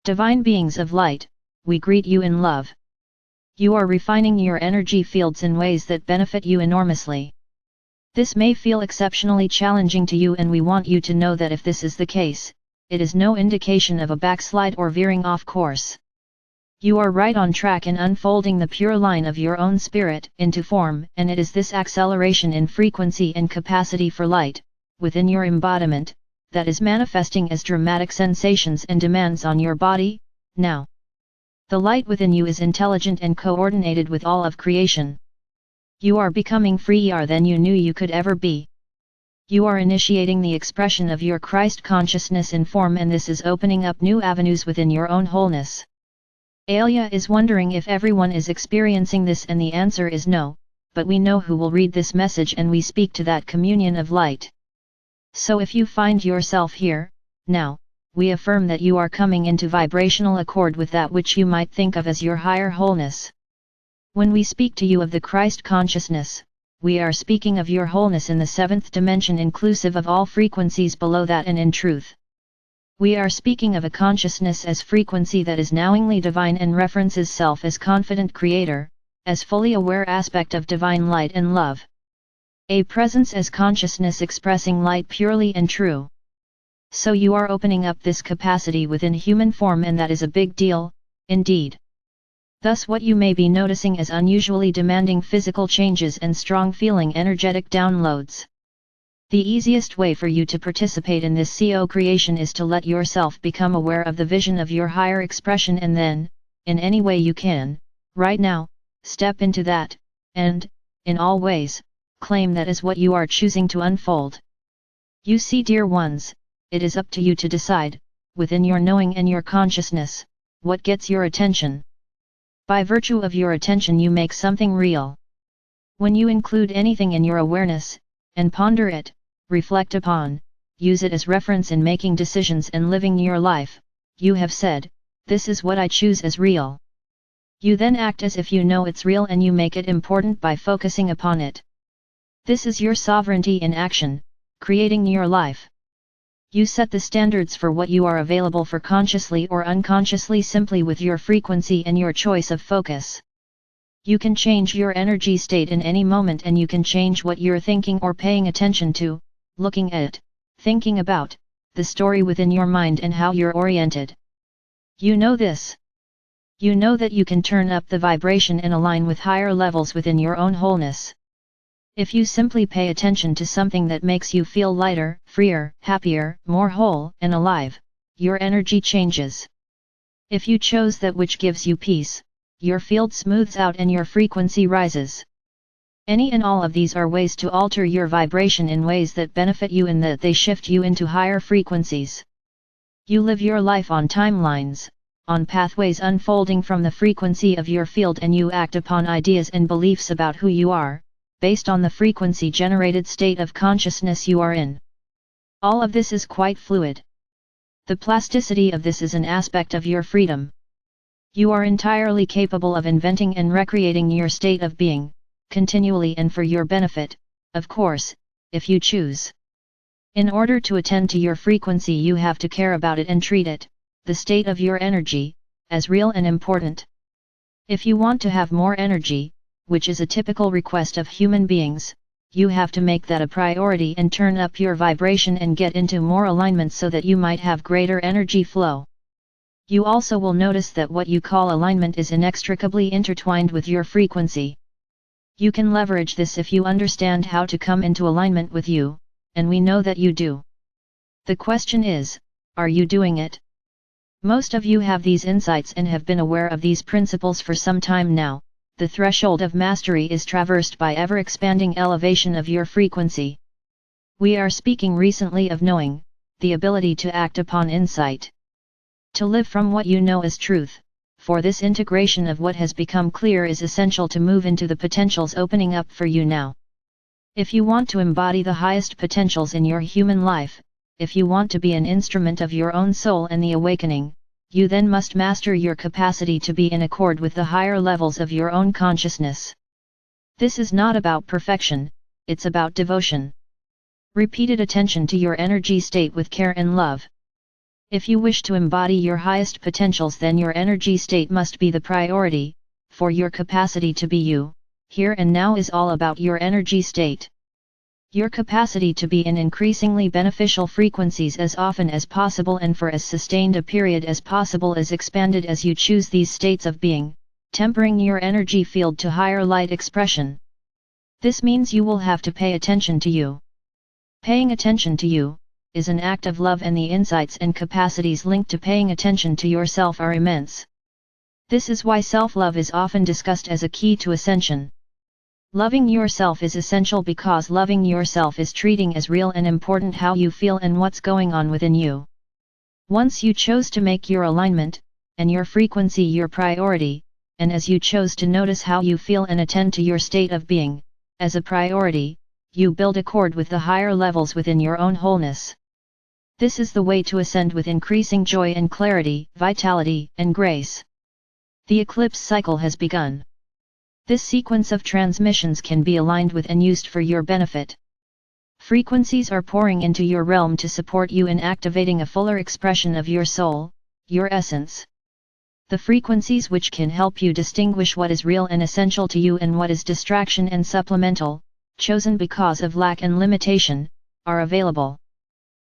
Divine beings of light, we greet you in love. You are refining your energy fields in ways that benefit you enormously. This may feel exceptionally challenging to you, and we want you to know that if this is the case, it is no indication of a backslide or veering off course. You are right on track in unfolding the pure line of your own spirit into form, and it is this acceleration in frequency and capacity for light, within your embodiment, that is manifesting as dramatic sensations and demands on your body, now. The light within you is intelligent and coordinated with all of creation. You are becoming freer than you knew you could ever be. You are initiating the expression of your Christ consciousness in form, and this is opening up new avenues within your own wholeness. Alia is wondering if everyone is experiencing this, and the answer is no, but we know who will read this message, and we speak to that communion of light. So if you find yourself here, now, we affirm that you are coming into vibrational accord with that which you might think of as your higher wholeness. When we speak to you of the Christ consciousness, we are speaking of your wholeness in the seventh dimension, inclusive of all frequencies below that, and in truth. We are speaking of a consciousness as frequency that is knowingly divine and references self as confident creator, as fully aware aspect of divine light and love. A presence as consciousness expressing light purely and true. So you are opening up this capacity within human form, and that is a big deal, indeed. Thus what you may be noticing as unusually demanding physical changes and strong feeling energetic downloads. The easiest way for you to participate in this CO creation is to let yourself become aware of the vision of your higher expression, and then, in any way you can, right now, step into that, and, in all ways, claim that is what you are choosing to unfold. You see, dear ones, it is up to you to decide, within your knowing and your consciousness, what gets your attention. By virtue of your attention you make something real. When you include anything in your awareness, and ponder it, reflect upon, use it as reference in making decisions and living your life, you have said, this is what I choose as real. You then act as if you know it's real, and you make it important by focusing upon it. This is your sovereignty in action, creating your life. You set the standards for what you are available for consciously or unconsciously simply with your frequency and your choice of focus. You can change your energy state in any moment, and you can change what you're thinking or paying attention to, looking at, thinking about, the story within your mind and how you're oriented. You know this. You know that you can turn up the vibration and align with higher levels within your own wholeness. If you simply pay attention to something that makes you feel lighter, freer, happier, more whole and alive, your energy changes. If you chose that which gives you peace, your field smooths out and your frequency rises. Any and all of these are ways to alter your vibration in ways that benefit you, in that they shift you into higher frequencies. You live your life on timelines, on pathways unfolding from the frequency of your field, and you act upon ideas and beliefs about who you are, based on the frequency-generated state of consciousness you are in. All of this is quite fluid. The plasticity of this is an aspect of your freedom. You are entirely capable of inventing and recreating your state of being, continually and for your benefit, of course, if you choose. In order to attend to your frequency, you have to care about it and treat it, the state of your energy, as real and important. If you want to have more energy, which is a typical request of human beings, you have to make that a priority and turn up your vibration and get into more alignment so that you might have greater energy flow. You also will notice that what you call alignment is inextricably intertwined with your frequency. You can leverage this if you understand how to come into alignment with you, and we know that you do. The question is, are you doing it? Most of you have these insights and have been aware of these principles for some time now. The threshold of mastery is traversed by ever-expanding elevation of your frequency. We are speaking recently of knowing, the ability to act upon insight. To live from what you know as truth, for this integration of what has become clear is essential to move into the potentials opening up for you now. If you want to embody the highest potentials in your human life, if you want to be an instrument of your own soul and the awakening, you then must master your capacity to be in accord with the higher levels of your own consciousness. This is not about perfection, it's about devotion. Repeated attention to your energy state with care and love. If you wish to embody your highest potentials, then your energy state must be the priority, for your capacity to be you, here and now, is all about your energy state. Your capacity to be in increasingly beneficial frequencies as often as possible and for as sustained a period as possible is expanded as you choose these states of being, tempering your energy field to higher light expression. This means you will have to pay attention to you. Paying attention to you is an act of love, and the insights and capacities linked to paying attention to yourself are immense. This is why self-love is often discussed as a key to ascension. Loving yourself is essential because loving yourself is treating as real and important how you feel and what's going on within you. Once you chose to make your alignment and your frequency your priority, and as you chose to notice how you feel and attend to your state of being as a priority, you build accord with the higher levels within your own wholeness. This is the way to ascend with increasing joy and clarity, vitality, and grace. The eclipse cycle has begun. This sequence of transmissions can be aligned with and used for your benefit. Frequencies are pouring into your realm to support you in activating a fuller expression of your soul, your essence. The frequencies which can help you distinguish what is real and essential to you and what is distraction and supplemental, chosen because of lack and limitation, are available.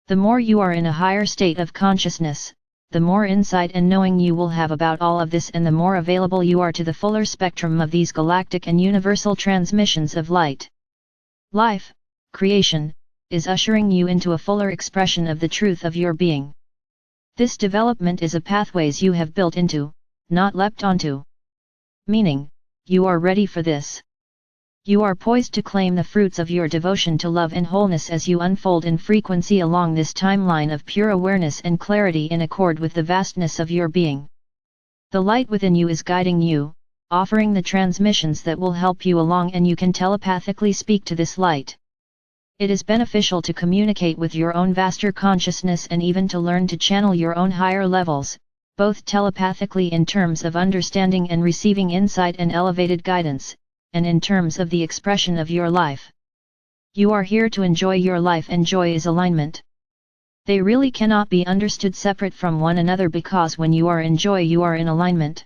The more you are in a higher state of consciousness, the more insight and knowing you will have about all of this, and the more available you are to the fuller spectrum of these galactic and universal transmissions of light. Life, creation, is ushering you into a fuller expression of the truth of your being. This development is a pathways you have built into, not leapt onto. Meaning, you are ready for this. You are poised to claim the fruits of your devotion to love and wholeness as you unfold in frequency along this timeline of pure awareness and clarity in accord with the vastness of your being. The light within you is guiding you, offering the transmissions that will help you along, and you can telepathically speak to this light. It is beneficial to communicate with your own vaster consciousness and even to learn to channel your own higher levels, both telepathically in terms of understanding and receiving insight and elevated guidance, and in terms of the expression of your life. You are here to enjoy your life, and joy is alignment. They really cannot be understood separate from one another, because when you are in joy you are in alignment.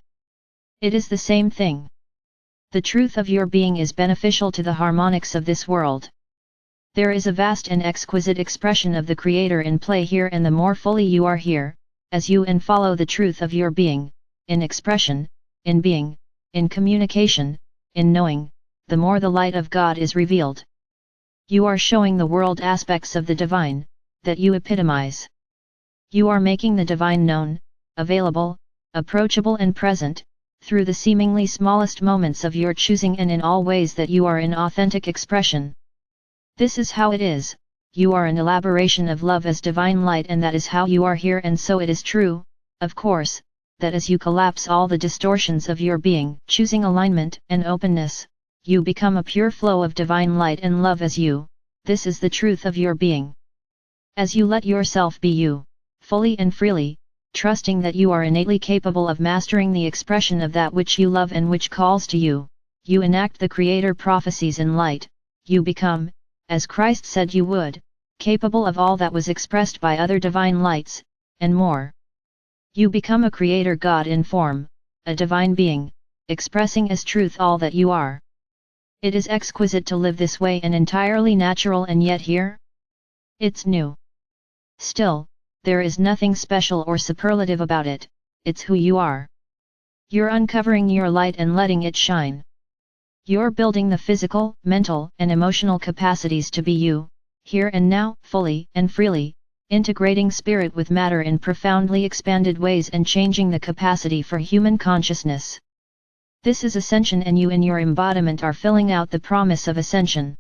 It is the same thing. The truth of your being is beneficial to the harmonics of this world. There is a vast and exquisite expression of the Creator in play here, and the more fully you are here, as you and follow the truth of your being, in expression, in being, in communication, in knowing, the more the light of God is revealed. You are showing the world aspects of the divine that you epitomize. You are making the divine known, available, approachable and present, through the seemingly smallest moments of your choosing and in all ways that you are in authentic expression. This is how it is, you are an elaboration of love as divine light, and that is how you are here. And so it is true, of course, that as you collapse all the distortions of your being, choosing alignment and openness, you become a pure flow of divine light and love as you. This is the truth of your being. As you let yourself be you, fully and freely, trusting that you are innately capable of mastering the expression of that which you love and which calls to you, you enact the Creator prophecies in light. You become, as Christ said you would, capable of all that was expressed by other divine lights, and more. You become a Creator God in form, a divine being, expressing as truth all that you are. It is exquisite to live this way and entirely natural, and yet here? It's new. Still, there is nothing special or superlative about it, it's who you are. You're uncovering your light and letting it shine. You're building the physical, mental, and emotional capacities to be you, here and now, fully and freely, integrating spirit with matter in profoundly expanded ways and changing the capacity for human consciousness. This is ascension, and you in your embodiment are filling out the promise of ascension.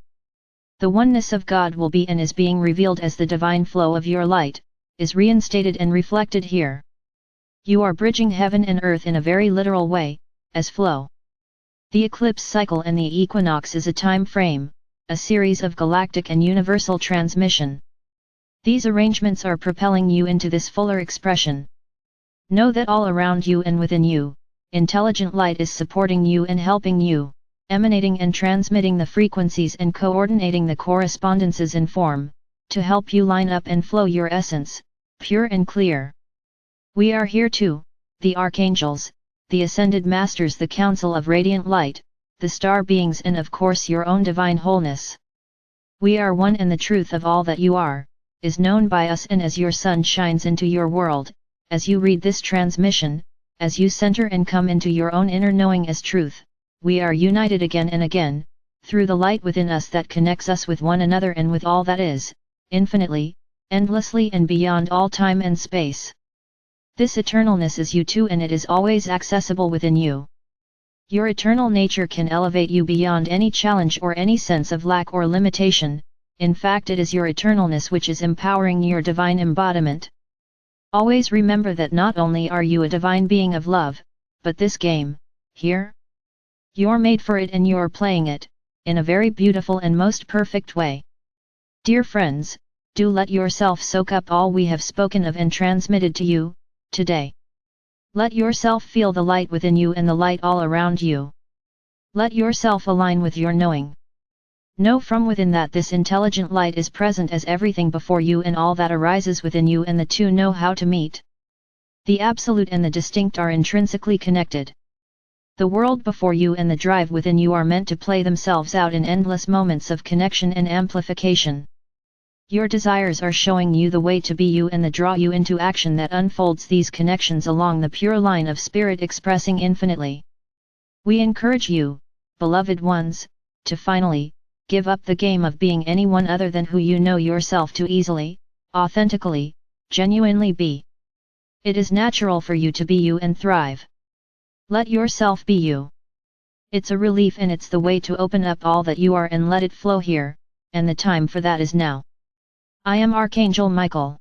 The oneness of God will be and is being revealed as the divine flow of your light is reinstated and reflected here. You are bridging heaven and earth in a very literal way, as flow. The eclipse cycle and the equinox is a time frame, a series of galactic and universal transmission. These arrangements are propelling you into this fuller expression. Know that all around you and within you, intelligent light is supporting you and helping you, emanating and transmitting the frequencies and coordinating the correspondences in form, to help you line up and flow your essence, pure and clear. We are here too, the Archangels, the Ascended Masters, the Council of Radiant Light, the star beings, and of course your own divine wholeness. We are one, and the truth of all that you are, is known by us, and as your sun shines into your world, as you read this transmission, as you center and come into your own inner knowing as truth, we are united again and again, through the light within us that connects us with one another and with all that is, infinitely, endlessly and beyond all time and space. This eternalness is you too, and it is always accessible within you. Your eternal nature can elevate you beyond any challenge or any sense of lack or limitation. In fact, it is your eternalness which is empowering your divine embodiment. Always remember that not only are you a divine being of love, but this game, here, you're made for it and you're playing it, in a very beautiful and most perfect way. Dear friends, do let yourself soak up all we have spoken of and transmitted to you, today. Let yourself feel the light within you and the light all around you. Let yourself align with your knowing. Know from within that this intelligent light is present as everything before you and all that arises within you, and the two know how to meet. The absolute and the distinct are intrinsically connected. The world before you and the drive within you are meant to play themselves out in endless moments of connection and amplification. Your desires are showing you the way to be you and the draw you into action that unfolds these connections along the pure line of spirit expressing infinitely. We encourage you, beloved ones, to finally, give up the game of being anyone other than who you know yourself to easily, authentically, genuinely be. It is natural for you to be you and thrive. Let yourself be you. It's a relief, and it's the way to open up all that you are and let it flow here, and the time for that is now. I am Archangel Michael.